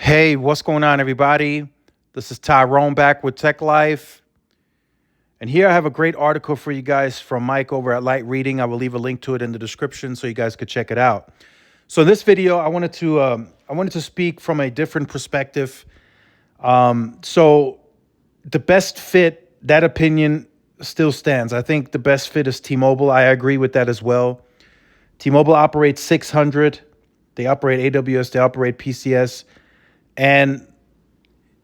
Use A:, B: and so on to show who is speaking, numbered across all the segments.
A: Hey, what's going on, everybody? This is Tyrone back with Tech Life. And here I have a great article for you guys from Mike over at Light Reading. I will leave a link to it in the description so you guys could check it out. So in this video, I wanted to speak from a different perspective. So the best fit, that opinion still stands. I think the best fit is T-Mobile. I agree with that as well. T-Mobile operates 600. They operate AWS. They operate PCS. And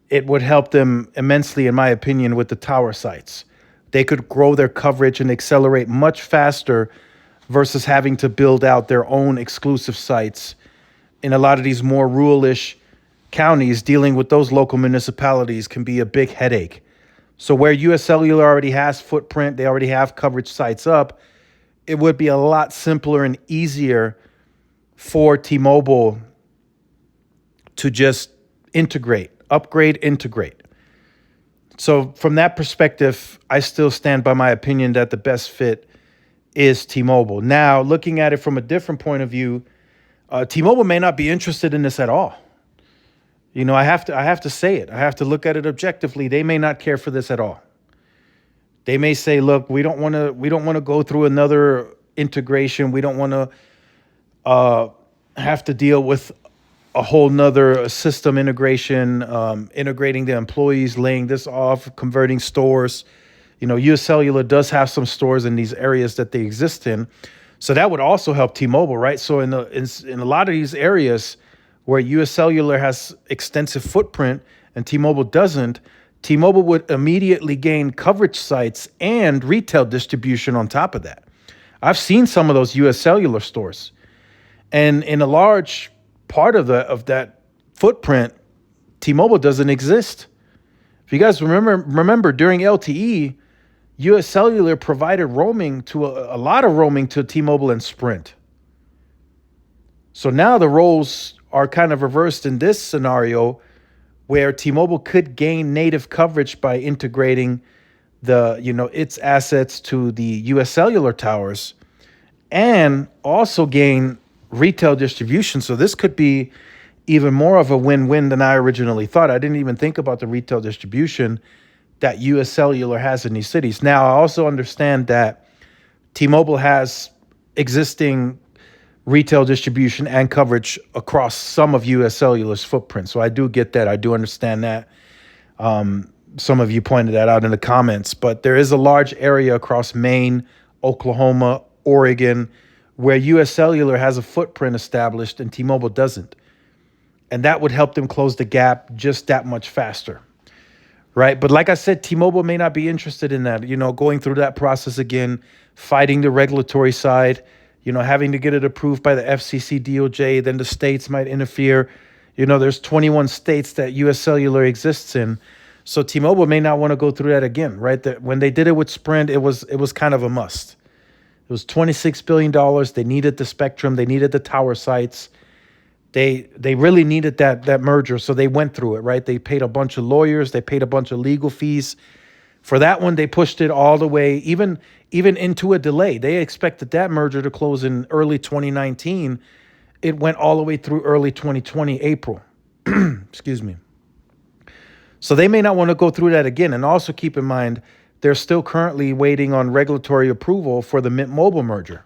A: it would help them immensely, in my opinion, with the tower sites. They could grow their coverage and accelerate much faster versus having to build out their own exclusive sites in a lot of these more ruralish counties. Dealing with those local municipalities can be a big headache. So where US Cellular already has footprint, they already have coverage sites up, it would be a lot simpler and easier for T-Mobile to just integrate, upgrade, integrate. So from that perspective, I still stand by my opinion that the best fit is T-Mobile. Now, looking at it from a different point of view, T-Mobile may not be interested in this at all. You know, I have to say it. I have to look at it objectively. They may not care for this at all. They may say, "Look, we don't want to go through another integration. We don't want to have to deal with a whole nother system integration, integrating the employees, laying this off, converting stores." You know, US Cellular does have some stores in these areas that they exist in. So that would also help T-Mobile, right? So in a lot of these areas where US Cellular has extensive footprint and T-Mobile doesn't, T-Mobile would immediately gain coverage sites and retail distribution on top of that. I've seen some of those US Cellular stores. And in a large part of that footprint, T-Mobile doesn't exist. If you guys remember during LTE, US Cellular provided roaming to a lot of roaming to T-Mobile and Sprint. So now the roles are kind of reversed in this scenario where T-Mobile could gain native coverage by integrating its assets to the US Cellular towers and also gain retail distribution. So this could be even more of a win-win than I originally thought. I didn't even think about the retail distribution that US Cellular has in these cities. Now, I also understand that T-Mobile has existing retail distribution and coverage across some of US Cellular's footprint. So I do get that. I do understand that. Some of you pointed that out in the comments, but there is a large area across Maine, Oklahoma, Oregon, where US Cellular has a footprint established and T-Mobile doesn't. And that would help them close the gap just that much faster, right? But like I said, T-Mobile may not be interested in that, going through that process again, fighting the regulatory side, having to get it approved by the FCC, DOJ, then the states might interfere. There's 21 states that US Cellular exists in. So T-Mobile may not want to go through that again, right? When they did it with Sprint, it was kind of a must. It was $26 billion. They needed the spectrum. They needed the tower sites. They really needed that merger. So they went through it, right? They paid a bunch of lawyers. They paid a bunch of legal fees. For that one, they pushed it all the way, even into a delay. They expected that merger to close in early 2019. It went all the way through early 2020, April. Excuse me. So they may not want to go through that again. And also keep in mind, they're still currently waiting on regulatory approval for the Mint Mobile merger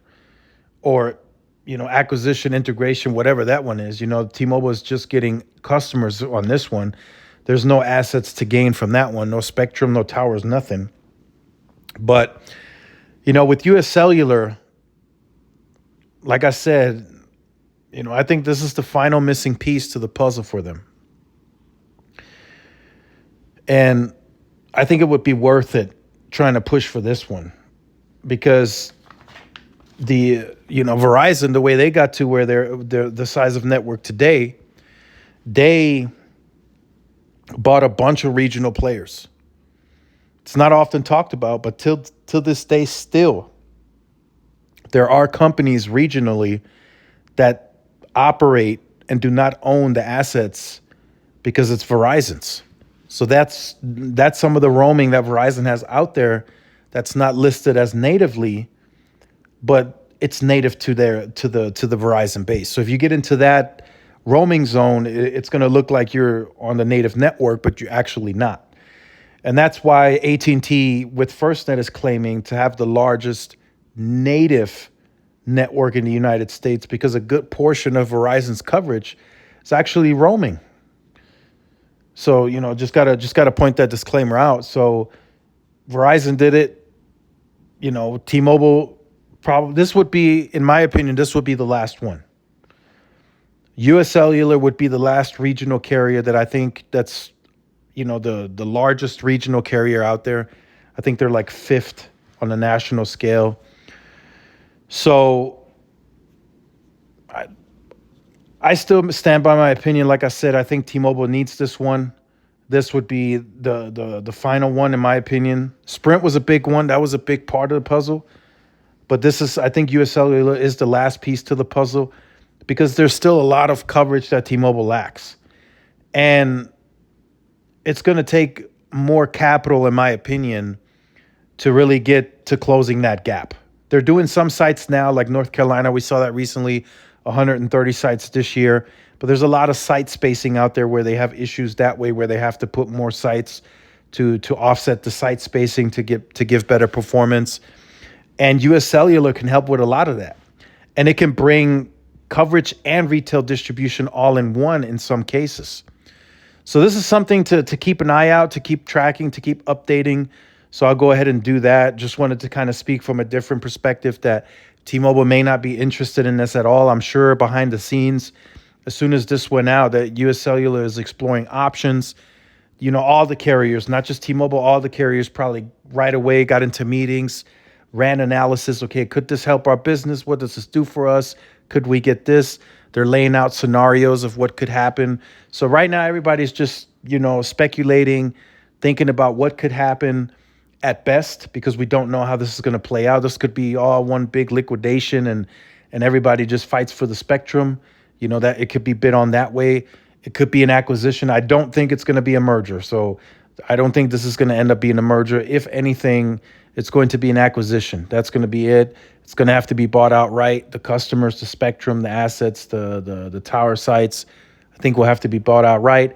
A: or, acquisition, integration, whatever that one is. T-Mobile is just getting customers on this one. There's no assets to gain from that one, no spectrum, no towers, nothing. But, with US Cellular, like I said, I think this is the final missing piece to the puzzle for them. And I think it would be worth it trying to push for this one because Verizon, the way they got to where they're the size of network today, they bought a bunch of regional players. It's not often talked about, but till this day still, there are companies regionally that operate and do not own the assets because it's Verizon's. So that's some of the roaming that Verizon has out there that's not listed as natively, but it's native to the Verizon base. So if you get into that roaming zone, it's going to look like you're on the native network, but you're actually not. And that's why AT&T with FirstNet is claiming to have the largest native network in the United States, because a good portion of Verizon's coverage is actually roaming. So, just gotta point that disclaimer out. So Verizon did it, T-Mobile probably, this would be, in my opinion, this would be the last one. US Cellular would be the last regional carrier that I think that's, the largest regional carrier out there. I think they're like fifth on the national scale. So I still stand by my opinion. Like I said, I think T-Mobile needs this one. This would be the final one, in my opinion. Sprint was a big one. That was a big part of the puzzle. But I think US Cellular is the last piece to the puzzle, because there's still a lot of coverage that T-Mobile lacks. And it's going to take more capital, in my opinion, to really get to closing that gap. They're doing some sites now, like North Carolina. We saw that recently, 130 sites this year. But there's a lot of site spacing out there where they have issues that way, where they have to put more sites to offset the site spacing to give better performance. And US Cellular can help with a lot of that. And it can bring coverage and retail distribution all in one in some cases. So this is something to keep an eye out, to keep tracking, to keep updating. So I'll go ahead and do that. Just wanted to kind of speak from a different perspective that T-Mobile may not be interested in this at all. I'm sure behind the scenes, as soon as this went out, that US Cellular is exploring options. All the carriers, not just T-Mobile, all the carriers probably right away got into meetings, ran analysis. Okay, could this help our business? What does this do for us? Could we get this? They're laying out scenarios of what could happen. So right now, everybody's just, speculating, thinking about what could happen at best, because we don't know how this is going to play out. This could be all one big liquidation, and everybody just fights for the spectrum. That it could be bid on that way. It could be an acquisition. I don't think it's going to be a merger. So I don't think this is going to end up being a merger. If anything, it's going to be an acquisition. That's going to be it. It's going to have to be bought outright. The customers, the spectrum, the assets, the tower sites, I think will have to be bought outright.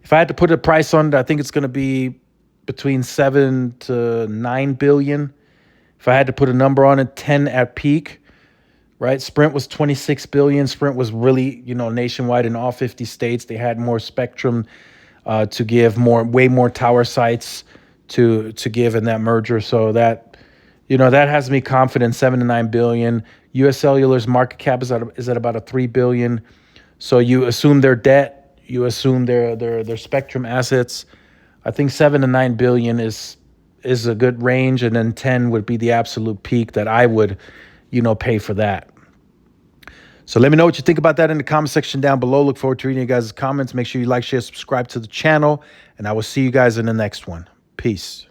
A: If I had to put a price on it, I think it's going to be between 7 to 9 billion. If I had to put a number on it, 10 at peak, right? Sprint was 26 billion. Sprint was really, nationwide in all 50 states. They had more spectrum to give, way more tower sites to give in that merger. So that, that has me confident, 7 to 9 billion. US Cellular's market cap is at about a 3 billion. So you assume their debt, you assume their spectrum assets. I think 7 to 9 billion is a good range, and then 10 would be the absolute peak that I would, pay for that. So let me know what you think about that in the comment section down below. Look forward to reading you guys' comments. Make sure you like, share, subscribe to the channel, and I will see you guys in the next one. Peace.